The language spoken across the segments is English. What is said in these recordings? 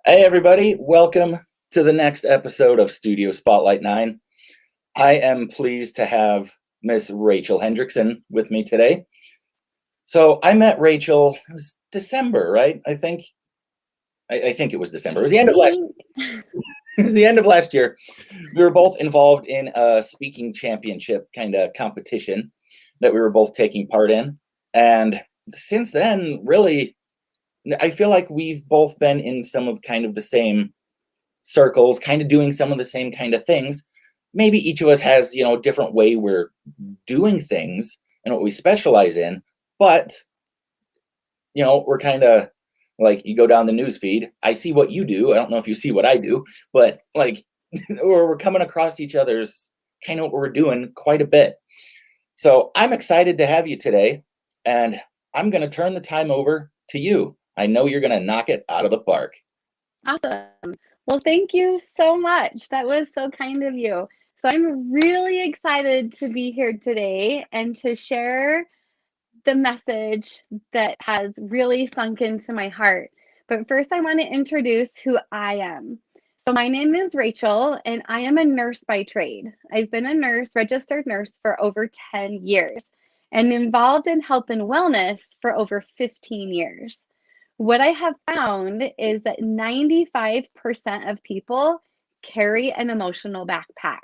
Hey, everybody, welcome to the next episode of Studio Spotlight 9. I am pleased to have Miss Rachel Hendrickson with me today. So I met Rachel, it was December, right? I think it was December. It was the end of last it was the end of last year. We were both involved in a speaking championship kind of competition that we were both taking part in. And since then, really, I feel like we've both been in some of kind of the same circles, kind of doing some of the same kind of things. Maybe each of us has, a different way we're doing things and what we specialize in, but we're kind of like you go down the news feed. I see what you do. I don't know if you see what I do, but like, or we're coming across each other's kind of what we're doing quite a bit. So I'm excited to have you today, and I'm going to turn the time over to you. I know you're going to knock it out of the park. Awesome. Well, thank you so much. That was so kind of you. So I'm really excited to be here today and to share the message that has really sunk into my heart. But first, I want to introduce who I am. So my name is Rachel, and I am a nurse by trade. I've been a nurse, registered nurse, for over 10 years and involved in health and wellness for over 15 years. What I have found is that 95% of people carry an emotional backpack.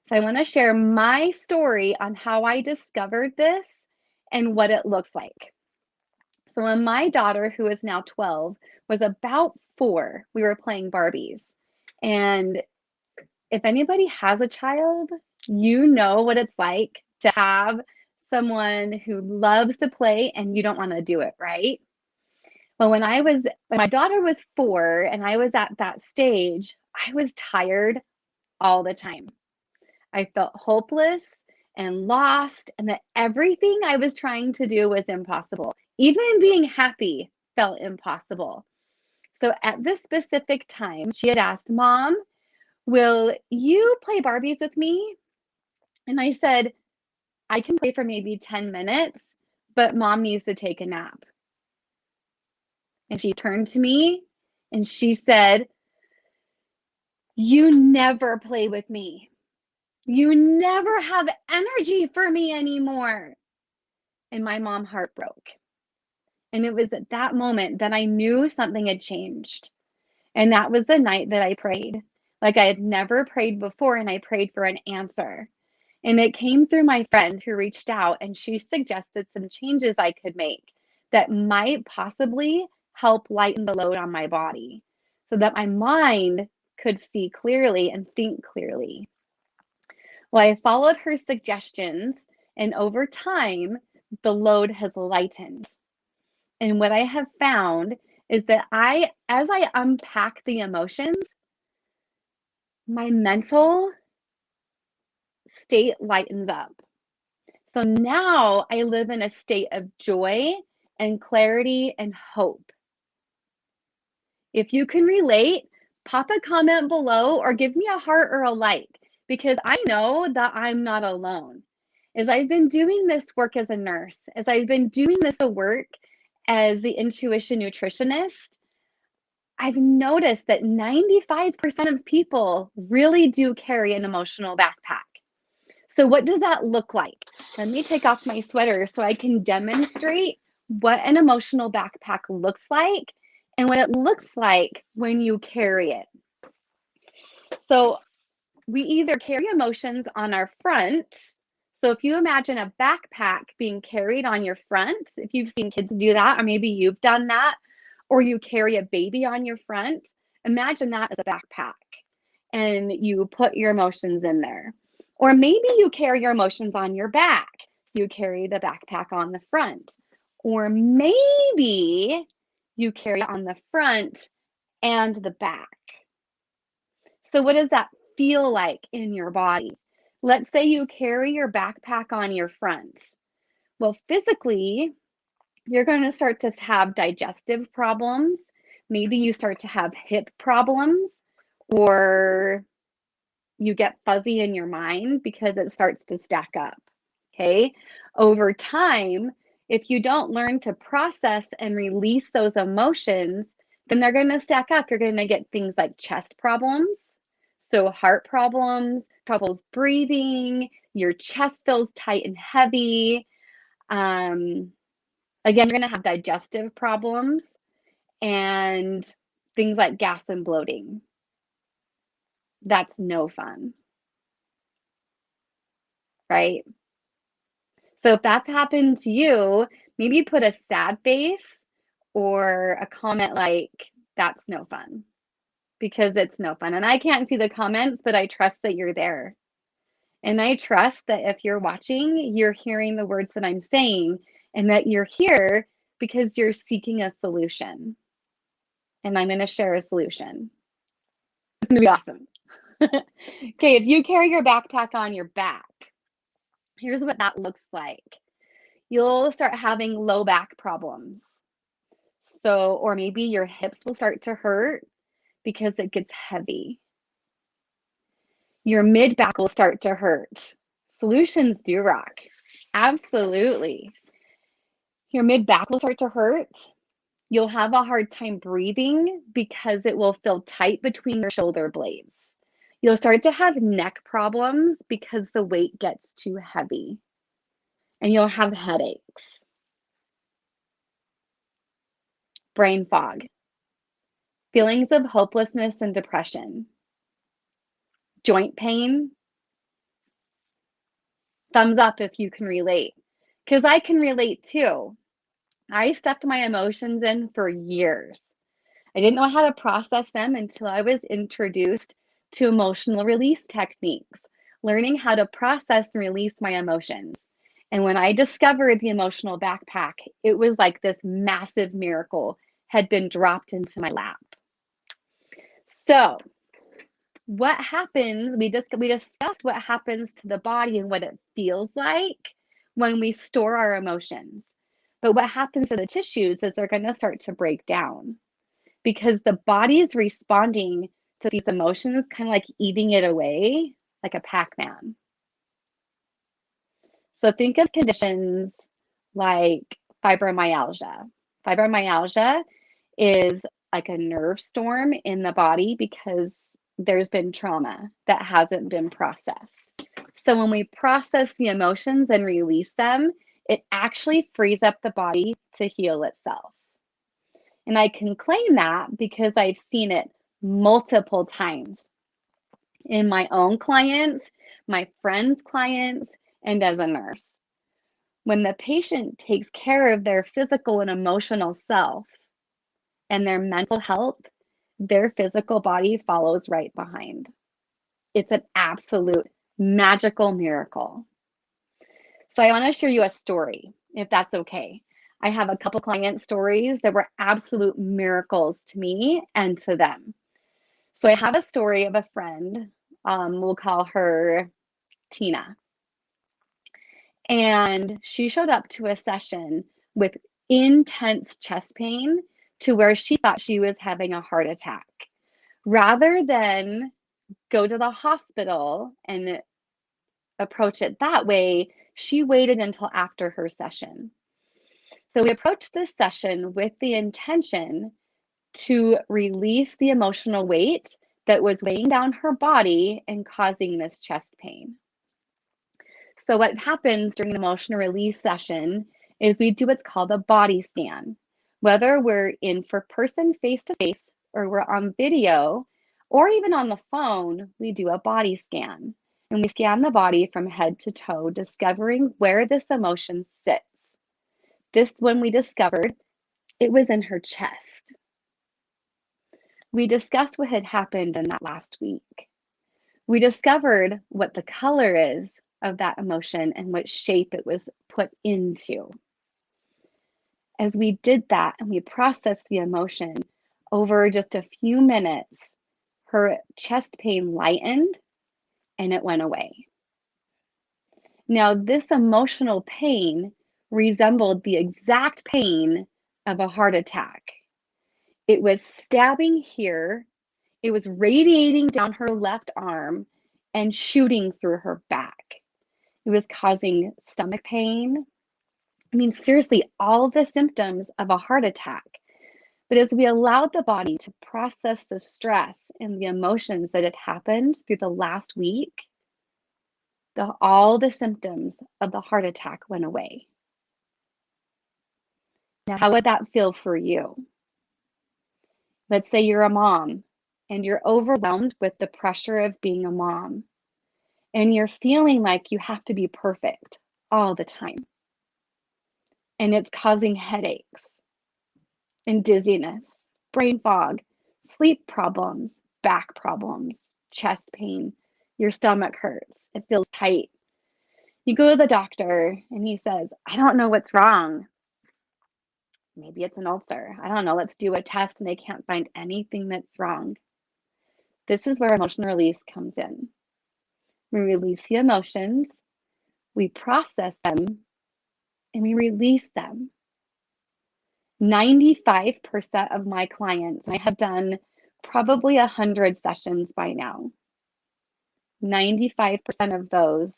So I want to share my story on how I discovered this and what it looks like. So when my daughter, who is now 12, was about 4, we were playing Barbies. And if anybody has a child, you know what it's like to have someone who loves to play and you don't want to do it, right? Well, when my daughter was 4 and I was at that stage, I was tired all the time. I felt hopeless and lost, and that everything I was trying to do was impossible. Even being happy felt impossible. So at this specific time, she had asked, Mom, will you play Barbies with me? And I said, I can play for maybe 10 minutes, but Mom needs to take a nap. And she turned to me and she said, You never play with me. You never have energy for me anymore. And my mom heart broke. And it was at that moment that I knew something had changed. And that was the night that I prayed, like I had never prayed before. And I prayed for an answer. And it came through my friend who reached out and she suggested some changes I could make that might possibly help lighten the load on my body so that my mind could see clearly and think clearly. Well, I followed her suggestions, and over time, the load has lightened. And what I have found is that as I unpack the emotions, my mental state lightens up. So now I live in a state of joy and clarity and hope. If you can relate, pop a comment below or give me a heart or a like because I know that I'm not alone. As I've been doing this work as a nurse, as I've been doing this work as the intuition nutritionist, I've noticed that 95% of people really do carry an emotional backpack. So, what does that look like? Let me take off my sweater so I can demonstrate what an emotional backpack looks like and what it looks like when you carry it. So, we either carry emotions on our front. So, if you imagine a backpack being carried on your front, if you've seen kids do that, or maybe you've done that, or you carry a baby on your front, imagine that as a backpack and you put your emotions in there. Or maybe you carry your emotions on your back. So you carry the backpack on the front. Or maybe you carry it on the front and the back. So, what does that feel like in your body? Let's say you carry your backpack on your front. Well, physically, you're going to start to have digestive problems. Maybe you start to have hip problems, or you get fuzzy in your mind because it starts to stack up. Okay. Over time, if you don't learn to process and release those emotions, Then they're going to stack up. You're going to get things like chest problems, so heart problems, troubles breathing, your chest feels tight and heavy. Again, you're going to have digestive problems and things like gas and bloating. That's no fun, right? So if that's happened to you, maybe put a sad face or a comment like, that's no fun, because it's no fun. And I can't see the comments, but I trust that you're there. And I trust that if you're watching, you're hearing the words that I'm saying and that you're here because you're seeking a solution. And I'm going to share a solution. It's going to be awesome. Okay, if you carry your backpack on your back, here's what that looks like. You'll start having low back problems. So, or maybe your hips will start to hurt because it gets heavy. Your mid back will start to hurt. Solutions do rock. Absolutely. Your mid back will start to hurt. You'll have a hard time breathing because it will feel tight between your shoulder blades. You'll start to have neck problems because the weight gets too heavy. And you'll have headaches. Brain fog. Feelings of hopelessness and depression. Joint pain. Thumbs up if you can relate, because I can relate too. I stuffed my emotions in for years. I didn't know how to process them until I was introduced to emotional release techniques, learning how to process and release my emotions. And when I discovered the emotional backpack, it was like this massive miracle had been dropped into my lap. So, what happens, we discussed what happens to the body and what it feels like when we store our emotions. But what happens to the tissues is they're going to start to break down because the body is responding to these emotions, kind of like eating it away, like a Pac-Man. So think of conditions like fibromyalgia. Fibromyalgia is like a nerve storm in the body because there's been trauma that hasn't been processed. So when we process the emotions and release them, it actually frees up the body to heal itself. And I can claim that because I've seen it multiple times in my own clients, my friends' clients, and as a nurse. When the patient takes care of their physical and emotional self and their mental health, their physical body follows right behind. It's an absolute magical miracle. So I want to share you a story, if that's okay. I have a couple client stories that were absolute miracles to me and to them. So I have a story of a friend, we'll call her Tina. And she showed up to a session with intense chest pain to where she thought she was having a heart attack. Rather than go to the hospital and approach it that way, she waited until after her session. So we approached this session with the intention to release the emotional weight that was weighing down her body and causing this chest pain. So what happens during an emotional release session is we do what's called a body scan. Whether we're in person face-to-face or we're on video or even on the phone, we do a body scan. And we scan the body from head to toe, discovering where this emotion sits. This one we discovered, it was in her chest. We discussed what had happened in that last week. We discovered what the color is of that emotion and what shape it was put into. As we did that and we processed the emotion, over just a few minutes, her chest pain lightened and it went away. Now, this emotional pain resembled the exact pain of a heart attack. It was stabbing here, it was radiating down her left arm and shooting through her back. It was causing stomach pain. I mean, seriously, all the symptoms of a heart attack. But as we allowed the body to process the stress and the emotions that had happened through the last week, all the symptoms of the heart attack went away. Now, how would that feel for you? Let's say you're a mom and you're overwhelmed with the pressure of being a mom, and you're feeling like you have to be perfect all the time. And it's causing headaches and dizziness, brain fog, sleep problems, back problems, chest pain. Your stomach hurts. It feels tight. You go to the doctor and he says, I don't know what's wrong. Maybe it's an ulcer. I don't know. Let's do a test, and they can't find anything that's wrong. This is where emotional release comes in. We release the emotions, we process them, and we release them. 95% of my clients, I have done probably 100 sessions by now, 95% of those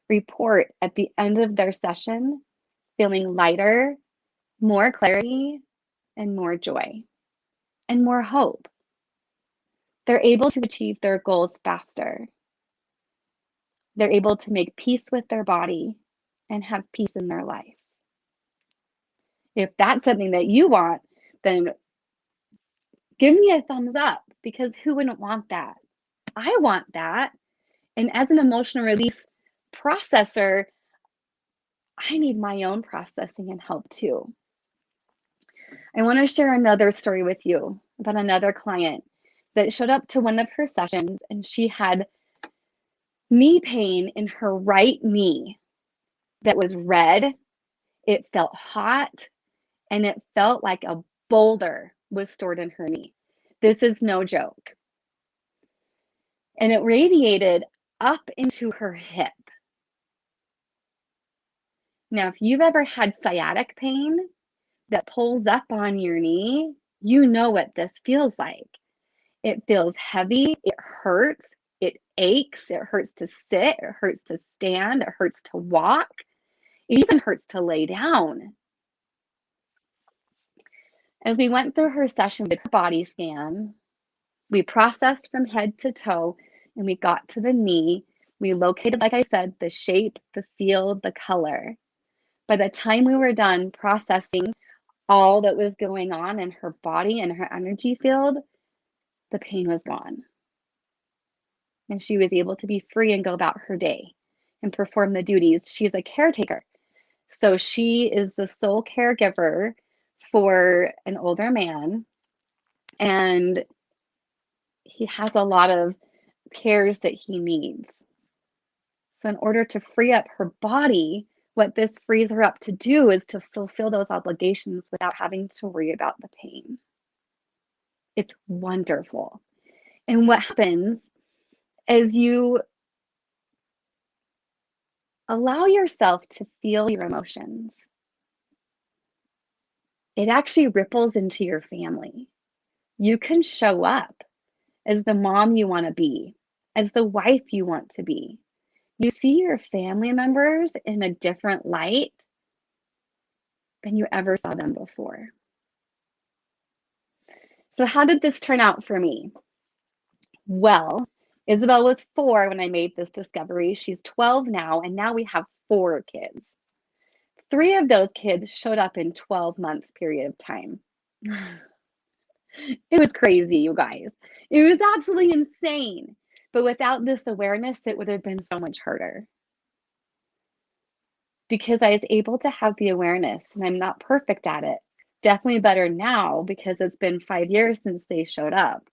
report at the end of their session feeling lighter, more clarity, and more joy, and more hope. They're able to achieve their goals faster. They're able to make peace with their body and have peace in their life. If that's something that you want, then give me a thumbs up, because who wouldn't want that? I want that. And as an emotional release processor, I need my own processing and help too. I want to share another story with you about another client that showed up to one of her sessions, and she had knee pain in her right knee that was red. It felt hot, and it felt like a boulder was stored in her knee. This is no joke. And it radiated up into her hip. Now, if you've ever had sciatic pain that pulls up on your knee, you know what this feels like. It feels heavy, it hurts, it aches, it hurts to sit, it hurts to stand, it hurts to walk, it even hurts to lay down. As we went through her session with her body scan, we processed from head to toe, and we got to the knee. We located, like I said, the shape, the feel, the color. By the time we were done processing all that was going on in her body and her energy field, the pain was gone. And she was able to be free and go about her day and perform the duties. She's a caretaker. So she is the sole caregiver for an older man, and he has a lot of cares that he needs. So in order to free up her body, what this frees her up to do is to fulfill those obligations without having to worry about the pain. It's wonderful. And what happens is you allow yourself to feel your emotions. It actually ripples into your family. You can show up as the mom you want to be, as the wife you want to be. You see your family members in a different light than you ever saw them before. So how did this turn out for me? Well, Isabel was 4 when I made this discovery. She's 12 now, and now we have 4 kids. 3 of those kids showed up in 12 months period of time. It was crazy, you guys. It was absolutely insane. But without this awareness, it would have been so much harder. Because I was able to have the awareness, and I'm not perfect at it. Definitely better now because it's been 5 years since they showed up.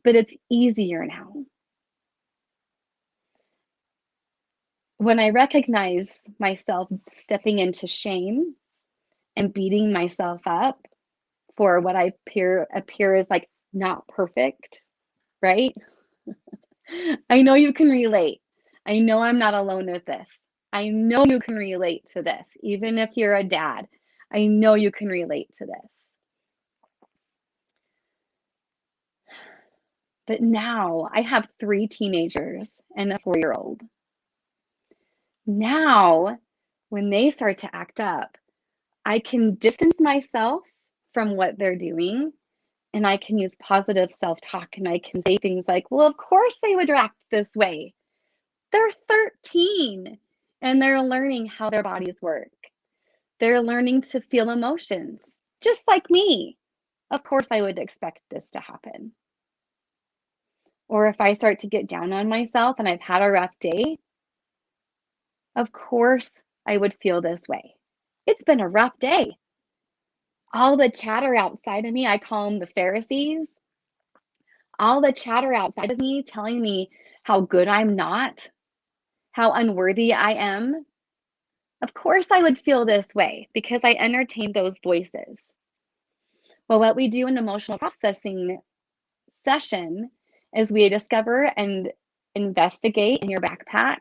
But it's easier now. When I recognize myself stepping into shame and beating myself up for what I appear as like not perfect, right? I know you can relate. I know I'm not alone with this. I know you can relate to this, even if you're a dad. I know you can relate to this. But now I have 3 teenagers and a 4-year-old. Now, when they start to act up, I can distance myself from what they're doing, and I can use positive self-talk, and I can say things like, well, of course they would react this way. They're 13 and they're learning how their bodies work. They're learning to feel emotions, just like me. Of course, I would expect this to happen. Or if I start to get down on myself and I've had a rough day, of course I would feel this way. It's been a rough day. All the chatter outside of me, I call them the Pharisees, all the chatter outside of me telling me how good I'm not, how unworthy I am. Of course I would feel this way because I entertain those voices. Well, what we do in emotional processing session is we discover and investigate in your backpack.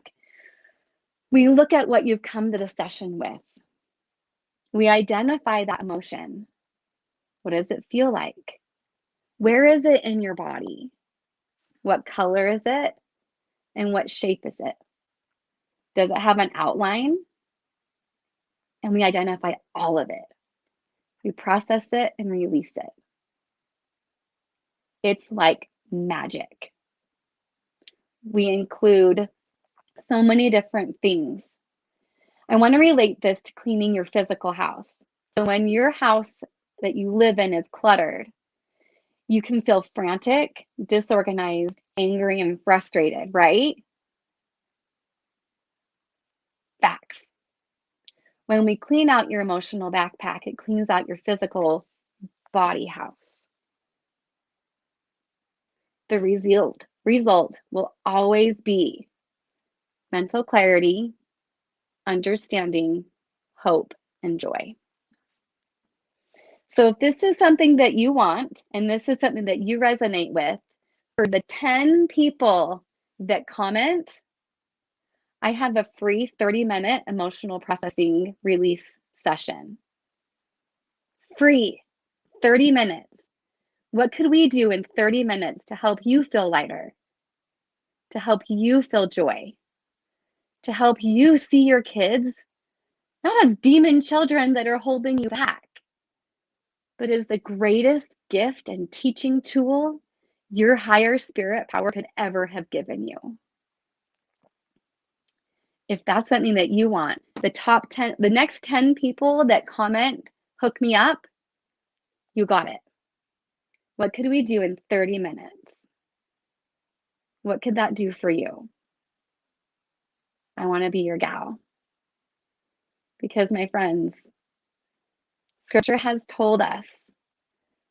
We look at what you've come to the session with. We identify that emotion. What does it feel like? Where is it in your body? What color is it? And what shape is it? Does it have an outline? And we identify all of it. We process it and release it. It's like magic. We include so many different things. I want to relate this to cleaning your physical house. So when your house that you live in is cluttered, you can feel frantic, disorganized, angry, and frustrated, right? Facts. When we clean out your emotional backpack, it cleans out your physical body house. The result will always be mental clarity, understanding, hope, and joy. So if this is something that you want, and this is something that you resonate with, for the 10 people that comment, I have a free 30-minute emotional processing release session. Free, 30 minutes. What could we do in 30 minutes to help you feel lighter? To help you feel joy? To help you see your kids not as demon children that are holding you back, but as the greatest gift and teaching tool your higher spirit power could ever have given you. If that's something that you want, the next 10 people that comment, hook me up, you got it. What could we do in 30 minutes? What could that do for you? I want to be your gal. Because, my friends, scripture has told us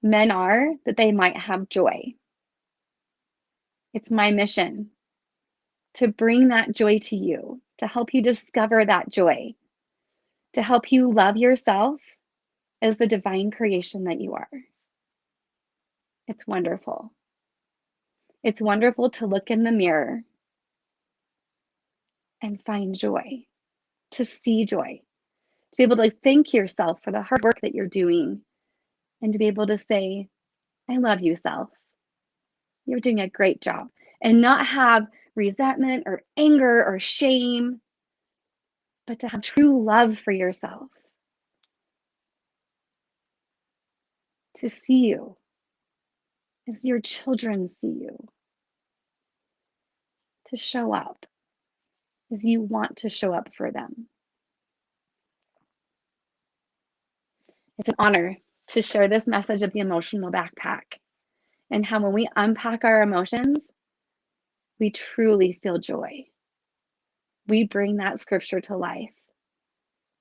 men are that they might have joy. It's my mission to bring that joy to you, to help you discover that joy, to help you love yourself as the divine creation that you are. It's wonderful. It's wonderful to look in the mirror and find joy, to see joy, to be able to thank yourself for the hard work that you're doing, and to be able to say, I love you, self. You're doing a great job. And not have resentment or anger or shame, but to have true love for yourself. To see you as your children see you. To show up as you want to show up for them. It's an honor to share this message of the emotional backpack and how when we unpack our emotions, we truly feel joy. We bring that scripture to life,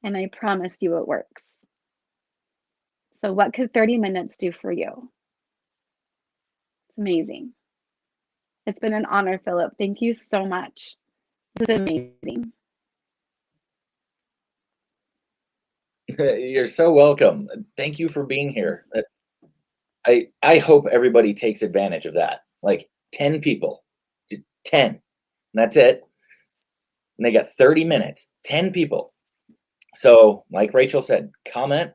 and I promise you it works. So what could 30 minutes do for you? It's amazing. It's been an honor, Philip. Thank you so much. This is amazing. You're so welcome. Thank you for being here. I hope everybody takes advantage of that. Like 10 people, 10, and that's it. And they got 30 minutes, 10 people. So like Rachel said, comment,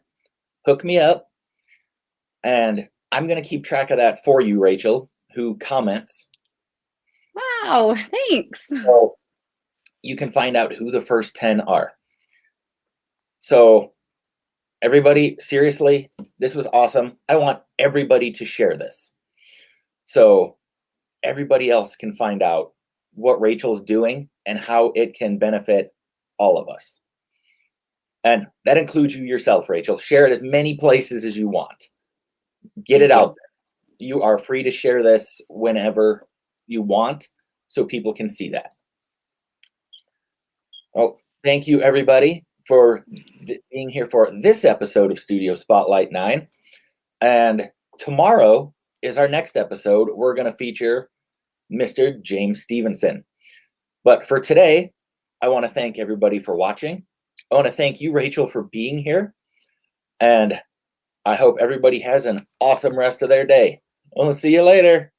hook me up, and I'm going to keep track of that for you, Rachel, who comments. Wow, thanks. So you can find out who the first 10 are. So Everybody, seriously, this was awesome. I want everybody to share this so everybody else can find out what Rachel's doing and how it can benefit all of us. And that includes you yourself, Rachel. Share it as many places as you want. Get it Thank out you. there. You are free to share this whenever you want so people can see that. Oh, thank you, everybody, for being here for this episode of Studio Spotlight 9. And tomorrow is our next episode. We're going to feature Mr. James Stevenson. But for today, I want to thank everybody for watching. I want to thank you, Rachel, for being here. And I hope everybody has an awesome rest of their day. We'll see you later.